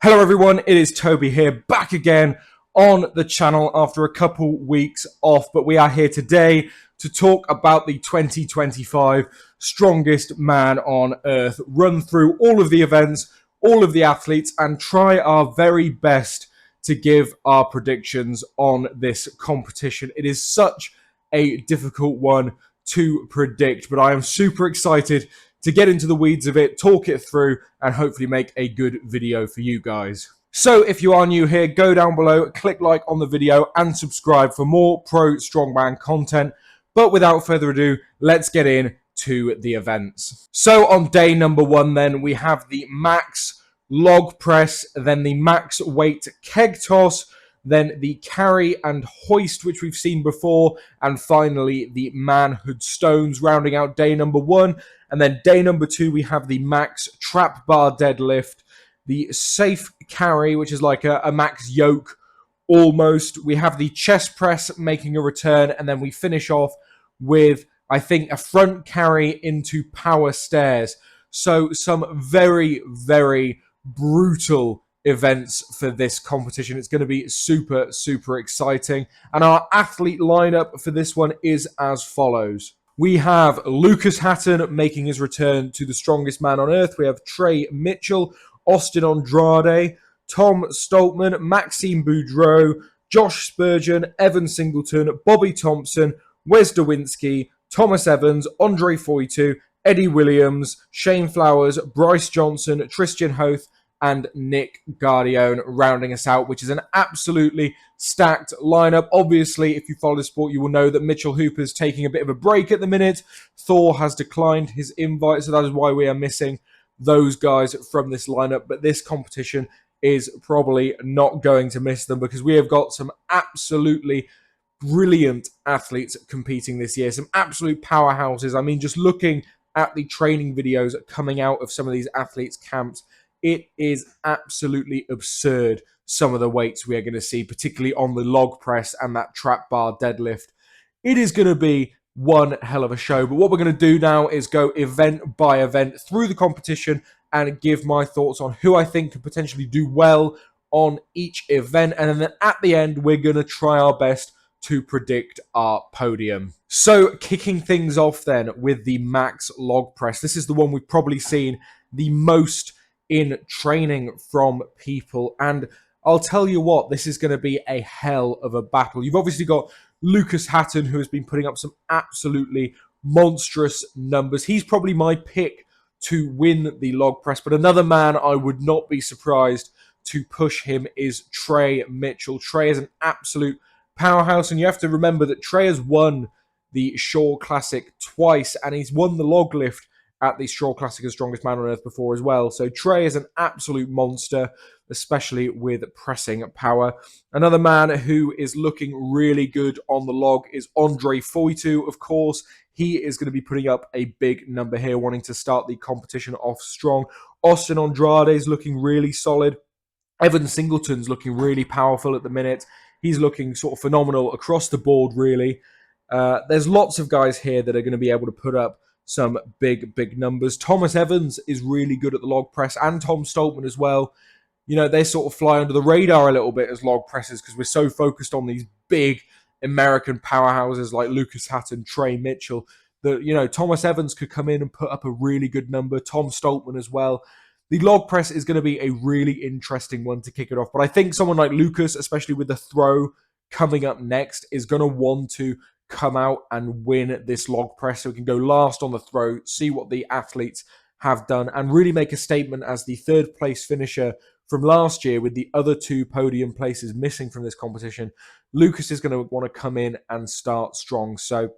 Hello everyone, it is Toby here, back again on the channel after a couple weeks off, but we are here today to talk about the 2025 Strongest Man on Earth, run through all of the events, all of the athletes, and try our very best to give our predictions on this competition. It is such a difficult one to predict, but I am super excited to get into the weeds of it, talk it through, and hopefully make a good video for you guys. So if you are new here, go down below, click like on the video, and subscribe for more pro strongman content. But without further ado, let's get into the events. So on day number one then, we have the max log press, then the max weight keg toss, then the carry and hoist, which we've seen before, and finally the manhood stones, rounding out day number one. And then day number two, we have the max trap bar deadlift, the safe carry, which is like a max yoke almost. We have the chest press making a return, and then we finish off with, I think, a front carry into power stairs. So some very, very brutal events for this competition. It's going to be super, super exciting. And our athlete lineup for this one is as follows. We have Lucas Hatton making his return to the Strongest Man on Earth. We have Trey Mitchell, Austin Andrade, Tom Stoltman, Maxime Boudreau, Josh Spurgeon, Evan Singleton, Bobby Thompson, Wes Dawinski, Thomas Evans, Andre Foytu, Eddie Williams, Shane Flowers, Bryce Johnson, Tristan Hoth, and Nick Guardione rounding us out, which is an absolutely stacked lineup. Obviously, if you follow the sport, you will know that Mitchell Hooper's taking a bit of a break at the minute. Thor has declined his invite, so that is why we are missing those guys from this lineup. But this competition is probably not going to miss them because we have got some absolutely brilliant athletes competing this year. Some absolute powerhouses. I mean, just looking at the training videos coming out of some of these athletes' camps, it is absolutely absurd, some of the weights we are going to see, particularly on the log press and that trap bar deadlift. It is going to be one hell of a show. But what we're going to do now is go event by event through the competition and give my thoughts on who I think could potentially do well on each event. And then at the end, we're going to try our best to predict our podium. So kicking things off then with the max log press. This is the one we've probably seen the most in training from people, and I'll tell you what, this is going to be a hell of a battle. You've obviously got Lucas Hatton, who has been putting up some absolutely monstrous numbers. He's probably my pick to win the log press, but another man I would not be surprised to push him is Trey Mitchell. Trey is an absolute powerhouse, and you have to remember that Trey has won the Shore Classic twice, and he's won the log lift at the Shore Classic as Strongest Man on Earth before as well. So Trey is an absolute monster, especially with pressing power. Another man who is looking really good on the log is Andre Foytu, of course. He is going to be putting up a big number here, wanting to start the competition off strong. Austin Andrade is looking really solid. Evan Singleton's looking really powerful at the minute. He's looking sort of phenomenal across the board, really. There's lots of guys here that are going to be able to put up some big, big numbers. Thomas Evans is really good at the log press, and Tom Stoltman as well. You know, they sort of fly under the radar a little bit as log presses because we're so focused on these big American powerhouses like Lucas Hatton, Trey Mitchell, that, you know, Thomas Evans could come in and put up a really good number. Tom Stoltman as well. The log press is going to be a really interesting one to kick it off. But I think someone like Lucas, especially with the throw coming up next, is going to want to come out and win this log press so we can go last on the throw, see what the athletes have done, and really make a statement as the third place finisher from last year with the other two podium places missing from this competition. Lucas is going to want to come in and start strong. So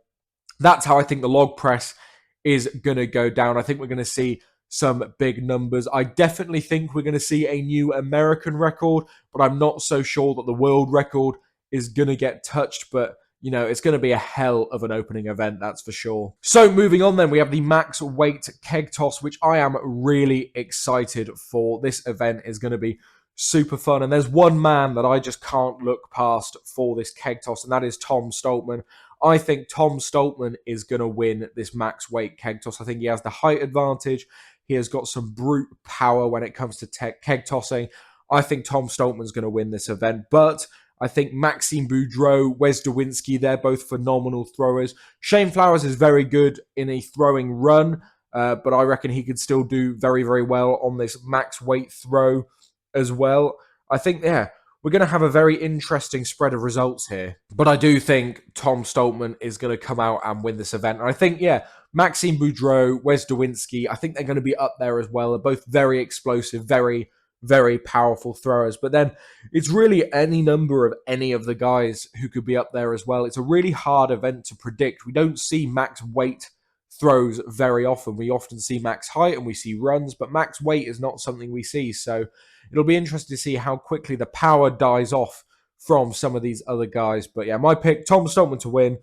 that's how I think the log press is going to go down. I think we're going to see some big numbers. I definitely think we're going to see a new American record, but I'm not so sure that the world record is going to get touched. But you know, it's going to be a hell of an opening event, that's for sure. So moving on then, we have the max weight keg toss, which I am really excited for. This event is going to be super fun. And there's one man that I just can't look past for this keg toss, and that is Tom Stoltman. I think Tom Stoltman is going to win this max weight keg toss. I think he has the height advantage. He has got some brute power when it comes to keg tossing. I think Tom Stoltman's going to win this event, but I think Maxime Boudreau, Wes Dawinski, they're both phenomenal throwers. Shane Flowers is very good in a throwing run, but I reckon he could still do very, very well on this max weight throw as well. I think, yeah, we're going to have a very interesting spread of results here. But I do think Tom Stoltman is going to come out and win this event. And I think, yeah, Maxime Boudreau, Wes Dawinski, I think they're going to be up there as well. They're both very explosive, very, very powerful throwers. But then it's really any number of any of the guys who could be up there as well. It's a really hard event to predict. We don't see max weight throws very often. We often see max height and we see runs, but max weight is not something we see. So it'll be interesting to see how quickly the power dies off from some of these other guys. But yeah, my pick, Tom Stoltman to win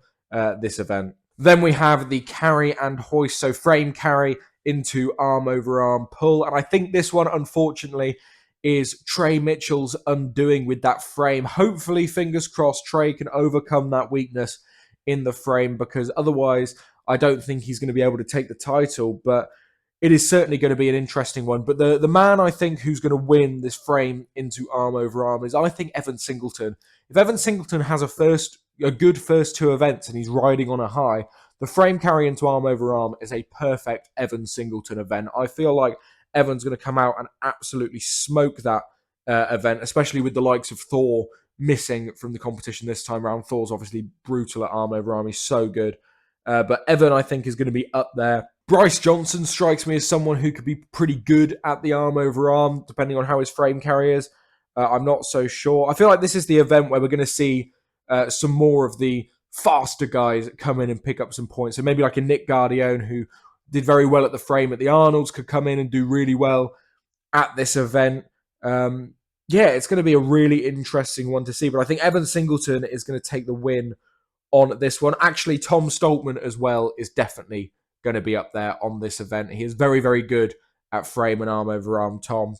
this event. Then we have the carry and hoist, so frame carry into arm over arm pull. And I think this one, unfortunately, is Trey Mitchell's undoing with that frame. Hopefully, fingers crossed, Trey can overcome that weakness in the frame, because otherwise I don't think he's going to be able to take the title. But it is certainly going to be an interesting one. But the man I think who's going to win this frame into arm over arm is, I think, Evan Singleton. If Evan Singleton has a good first two events and he's riding on a high, the frame carry into arm over arm is a perfect Evan Singleton event. I feel like Evan's going to come out and absolutely smoke that event, especially with the likes of Thor missing from the competition this time around. Thor's obviously brutal at arm over arm. He's so good. But Evan, I think, is going to be up there. Bryce Johnson strikes me as someone who could be pretty good at the arm over arm, depending on how his frame carry is. I'm not so sure. I feel like this is the event where we're going to see some more of the faster guys come in and pick up some points. So maybe like a Nick Guardione, who did very well at the frame at the Arnolds, could come in and do really well at this event. Yeah, it's going to be a really interesting one to see. But I think Evan Singleton is going to take the win on this one. Actually, Tom Stoltman as well is definitely going to be up there on this event. He is very, very good at frame and arm over arm, Tom.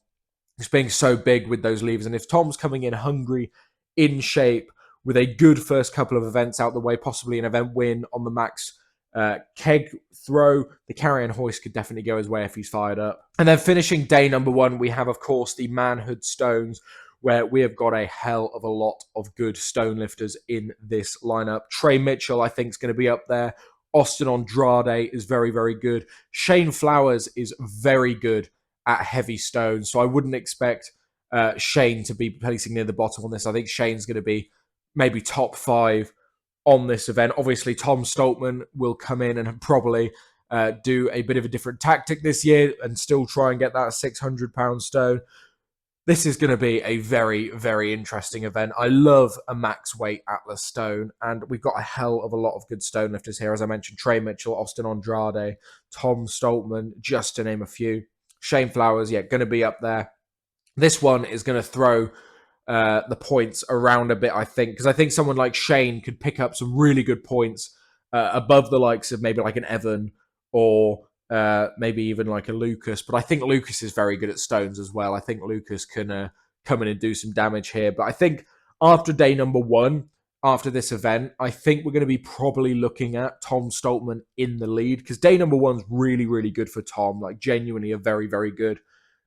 He's being so big with those levers. And if Tom's coming in hungry, in shape, with a good first couple of events out the way, possibly an event win on the max keg throw, the carry and hoist could definitely go his way if he's fired up. And then finishing day number one, we have, of course, the manhood stones, where we have got a hell of a lot of good stone lifters in this lineup. Trey Mitchell, I think, is going to be up there. Austin Andrade is very, very good. Shane Flowers is very good at heavy stones, so I wouldn't expect Shane to be placing near the bottom on this. I think Shane's going to be maybe top 5 on this event. Obviously, Tom Stoltman will come in and probably do a bit of a different tactic this year and still try and get that 600-pound stone. This is going to be a very, very interesting event. I love a max weight Atlas stone, and we've got a hell of a lot of good stone lifters here. As I mentioned, Trey Mitchell, Austin Andrade, Tom Stoltman, just to name a few. Shane Flowers, yeah, going to be up there. This one is going to throw the points around a bit, I think, because I think someone like Shane could pick up some really good points above the likes of maybe like an Evan or maybe even like a Lucas. But I think Lucas is very good at stones as well. I think Lucas can come in and do some damage here. But I think after day number one, after this event, I think we're going to be probably looking at Tom Stoltman in the lead, because day number one's really, really good for Tom, like genuinely a very, very good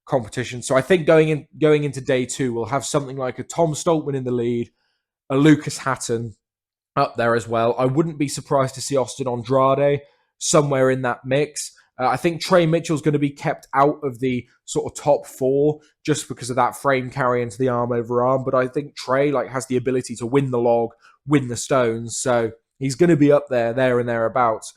competition. So I think going into day two, we'll have something like a Tom Stoltman in the lead, a Lucas Hatton up there as well. I wouldn't be surprised to see Austin Andrade somewhere in that mix. I think Trey Mitchell's going to be kept out of the sort of top 4 just because of that frame carry into the arm over arm. But I think Trey has the ability to win the log, win the stones. So he's going to be up there and thereabouts.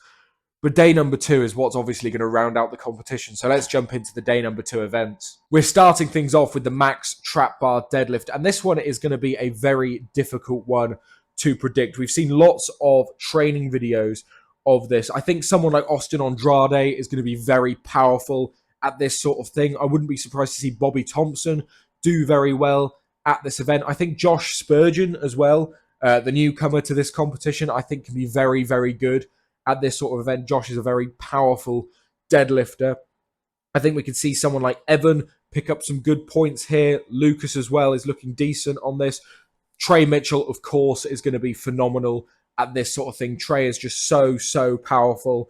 But day number 2 is what's obviously going to round out the competition. So let's jump into the day number 2 events. We're starting things off with the max trap bar deadlift. And this one is going to be a very difficult one to predict. We've seen lots of training videos of this. I think someone like Austin Andrade is going to be very powerful at this sort of thing. I wouldn't be surprised to see Bobby Thompson do very well at this event. I think Josh Spurgeon as well, the newcomer to this competition, I think can be very, very good at this sort of event. Josh is a very powerful deadlifter. I think we could see someone like Evan pick up some good points here. Lucas as well is looking decent on this. Trey Mitchell, of course, is going to be phenomenal at this sort of thing. Trey is just so powerful.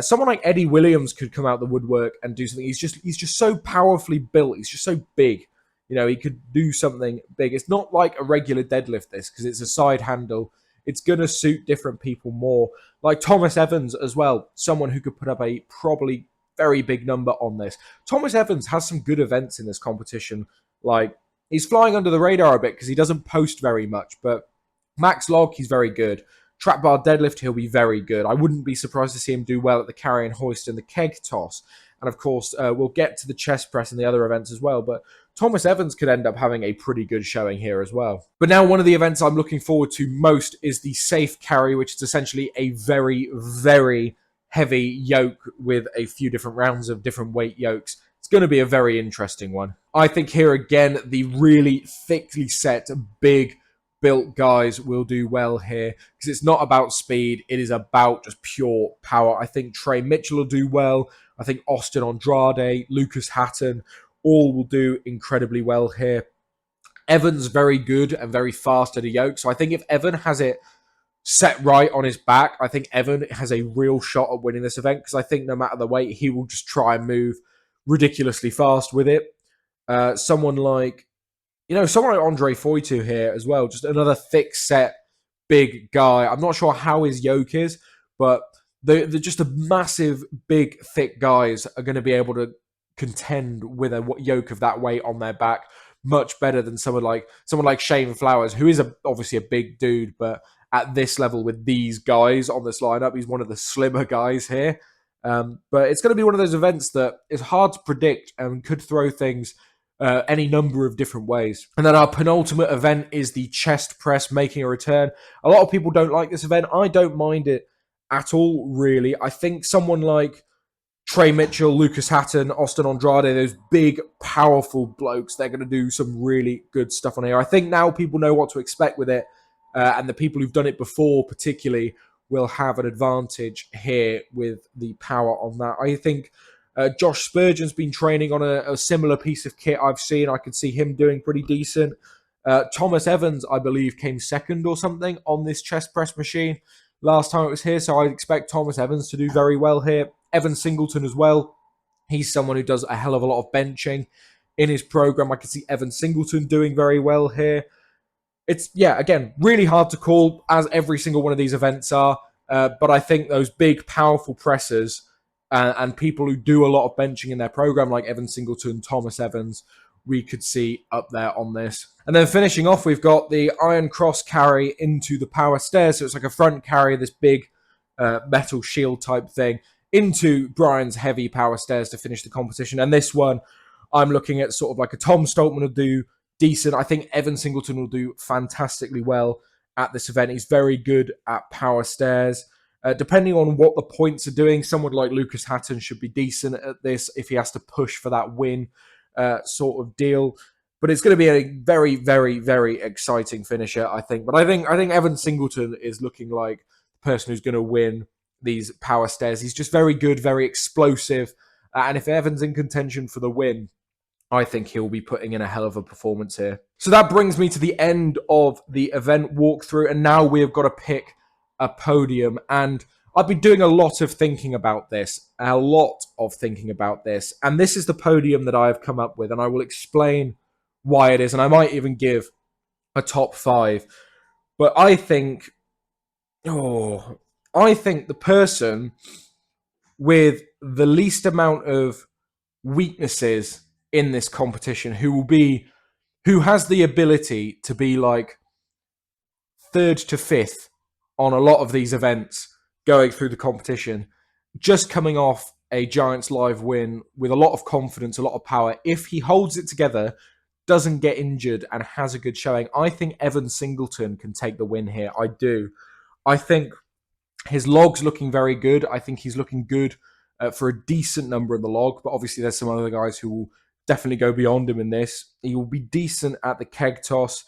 Someone like Eddie Williams could come out the woodwork and do something. He's just so powerfully built. He's just so big. You know, he could do something big. It's not like a regular deadlift, this, because it's a side handle. It's going to suit different people more. Like Thomas Evans as well, someone who could put up a probably very big number on this. Thomas Evans has some good events in this competition. Like, he's flying under the radar a bit because he doesn't post very much, but max log, he's very good. Trap bar deadlift, he'll be very good. I wouldn't be surprised to see him do well at the carry and hoist and the keg toss. And of course, we'll get to the chest press and the other events as well. But Thomas Evans could end up having a pretty good showing here as well. But now one of the events I'm looking forward to most is the safe carry, which is essentially a very, very heavy yoke with a few different rounds of different weight yokes. It's going to be a very interesting one. I think here again, the really thickly set, big built guys will do well here because it's not about speed. It is about just pure power. I think Trey Mitchell will do well. I think Austin Andrade, Lucas Hatton, all will do incredibly well here. Evan's very good and very fast at a yoke. So I think if Evan has it set right on his back, I think Evan has a real shot at winning this event because I think no matter the weight, he will just try and move ridiculously fast with it. Someone like Andre Foytu here as well. Just another thick set, big guy. I'm not sure how his yoke is, but they're just a massive, big, thick guys are going to be able to contend with a yoke of that weight on their back much better than someone like Shane Flowers, who is obviously a big dude, but at this level with these guys on this lineup, he's one of the slimmer guys here. But it's going to be one of those events that is hard to predict and could throw things any number of different ways. And then our penultimate event is the chest press making a return. A lot of people don't like this event. I don't mind it at all, really. I think someone like Trey Mitchell, Lucas Hatton, Austin Andrade, those big, powerful blokes, they're going to do some really good stuff on here. I think now people know what to expect with it, and the people who've done it before particularly will have an advantage here with the power on that. I think Josh Spurgeon's been training on a similar piece of kit I've seen. I could see him doing pretty decent. Thomas Evans, I believe, came second or something on this chest press machine last time it was here, so I expect Thomas Evans to do very well here. Evan Singleton as well. He's someone who does a hell of a lot of benching in his program. I can see Evan Singleton doing very well here. It's, again, really hard to call, as every single one of these events are, but I think those big, powerful pressers and people who do a lot of benching in their program, like Evan Singleton, Thomas Evans, we could see up there on this. And then finishing off, we've got the Iron Cross carry into the power stairs. So it's like a front carry, this big metal shield type thing, into Brian's heavy power stairs to finish the competition. And this one, I'm looking at sort of like a Tom Stoltman will do decent. I think Evan Singleton will do fantastically well at this event. He's very good at power stairs. Depending on what the points are doing, someone like Lucas Hatton should be decent at this if he has to push for that win sort of deal. But it's going to be a very, very, very exciting finisher, I think. But I think Evan Singleton is looking like the person who's going to win these power stairs. He's just very good, very explosive. And if Evan's in contention for the win, I think he'll be putting in a hell of a performance here. So that brings me to the end of the event walkthrough. And now we've got to pick a podium. And I've been doing a lot of thinking about this. And this is the podium that I've come up with. And I will explain why it is. And I might even give a top 5. But I think the person with the least amount of weaknesses in this competition, who has the ability to be like 3rd to 5th on a lot of these events going through the competition, just coming off a Giants Live win with a lot of confidence, a lot of power. If he holds it together, doesn't get injured, and has a good showing, I think Evan Singleton can take the win here. I do. I think his log's looking very good. I think he's looking good for a decent number in the log, but obviously there's some other guys who will definitely go beyond him in this. He will be decent at the keg toss.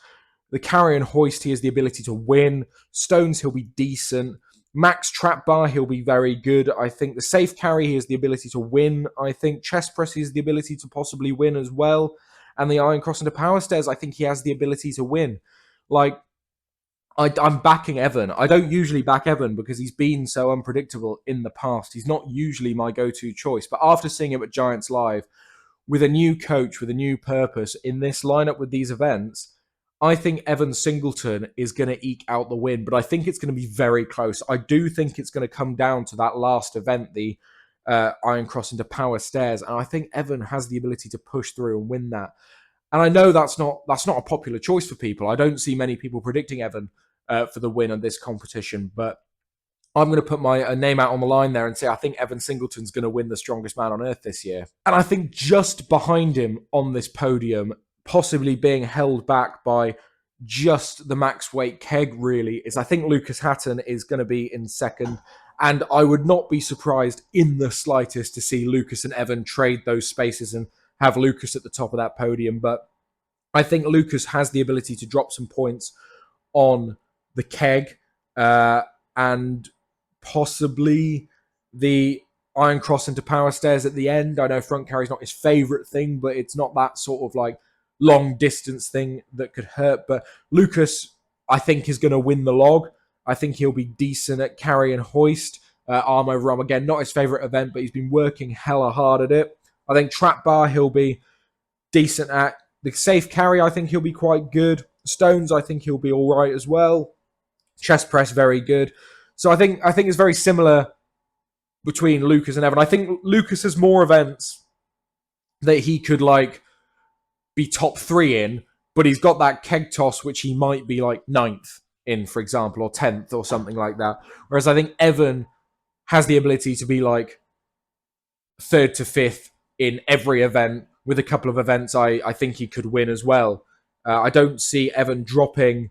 The carry and hoist, he has the ability to win. Stones, he'll be decent. Max trap bar, he'll be very good. I think the safe carry, he has the ability to win. I think chest press, he has the ability to possibly win as well. And the iron cross into power stairs, I think he has the ability to win. Like, I'm backing Evan. I don't usually back Evan because he's been so unpredictable in the past. He's not usually my go-to choice. But after seeing him at Giants Live, with a new coach, with a new purpose in this lineup with these events, I think Evan Singleton is going to eke out the win, but I think it's going to be very close. I do think it's going to come down to that last event, the Iron Cross into Power Stairs, and I think Evan has the ability to push through and win that. And I know that's not a popular choice for people. I don't see many people predicting Evan for the win of this competition, but I'm going to put my name out on the line there and say I think Evan Singleton's going to win the Strongest Man on Earth this year. And I think just behind him on this podium, possibly being held back by just the max weight keg, really, is I think Lucas Hatton is going to be in second. And I would not be surprised in the slightest to see Lucas and Evan trade those spaces and have Lucas at the top of that podium. But I think Lucas has the ability to drop some points on the keg and possibly the Iron Cross into Power Stairs at the end. I know front carry is not his favourite thing, but it's not that sort of like long distance thing that could hurt. But Lucas, I think, is going to win the log. I think he'll be decent at carry and hoist. Arm over arm, again, not his favourite event, but he's been working hella hard at it. I think trap bar, he'll be decent at. The safe carry, I think he'll be quite good. Stones, I think he'll be all right as well. Chest press, very good. So I think it's very similar between Lucas and Evan. I think Lucas has more events that he could like be top 3 in, but he's got that keg toss, which he might be like 9th in, for example, or 10th or something like that. Whereas I think Evan has the ability to be like 3rd to 5th in every event. With a couple of events, I think he could win as well. I don't see Evan dropping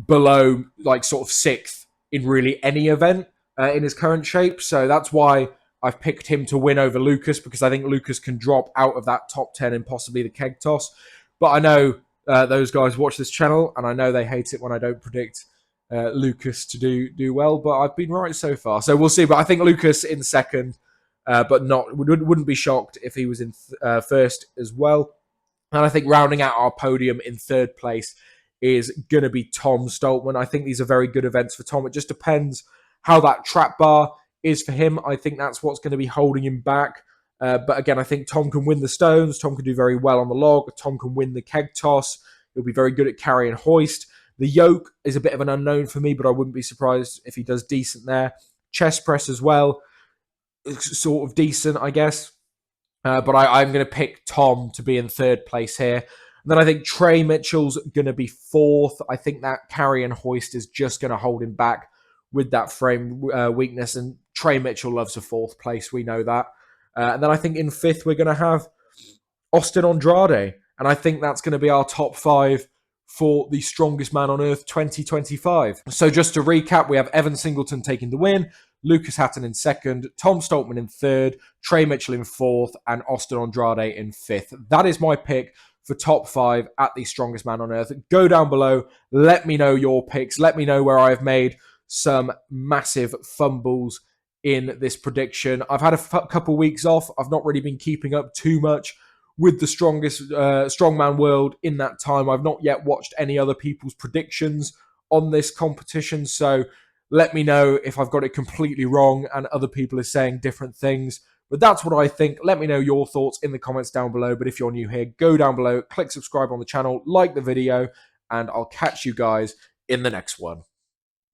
below like sort of 6th in really any event in his current shape. So that's why I've picked him to win over Lucas, because I think Lucas can drop out of that top 10 and possibly the keg toss. But I know those guys watch this channel, and I know they hate it when I don't predict Lucas to do well, but I've been right so far. So we'll see. But I think Lucas in second, but wouldn't be shocked if he was in first as well. And I think rounding out our podium in 3rd place is going to be Tom Stoltman. I think these are very good events for Tom. It just depends how that trap bar is for him. I think that's what's going to be holding him back. But again, I think Tom can win the stones. Tom can do very well on the log. Tom can win the keg toss. He'll be very good at carry and hoist. The yoke is a bit of an unknown for me, but I wouldn't be surprised if he does decent there. Chest press as well, sort of decent, I guess. But I'm going to pick Tom to be in 3rd place here. And then I think Trey Mitchell's going to be 4th. I think that carry and hoist is just going to hold him back with that frame weakness. And Trey Mitchell loves a 4th place. We know that. And then I think in 5th, we're going to have Austin Andrade. And I think that's going to be our top 5 for the Strongest Man on Earth 2025. So just to recap, we have Evan Singleton taking the win, Lucas Hatton in 2nd, Tom Stoltman in 3rd, Trey Mitchell in 4th, and Austin Andrade in 5th. That is my pick for top 5 at the Strongest Man on Earth. Go down below. Let me know your picks. Let me know where I've made some massive fumbles in this prediction. I've had a couple weeks off. I've not really been keeping up too much with the strongman world in that time. I've not yet watched any other people's predictions on this competition. So let me know if I've got it completely wrong and other people are saying different things. But that's what I think. Let me know your thoughts in the comments down below. But if you're new here, go down below, click subscribe on the channel, like the video, and I'll catch you guys in the next one.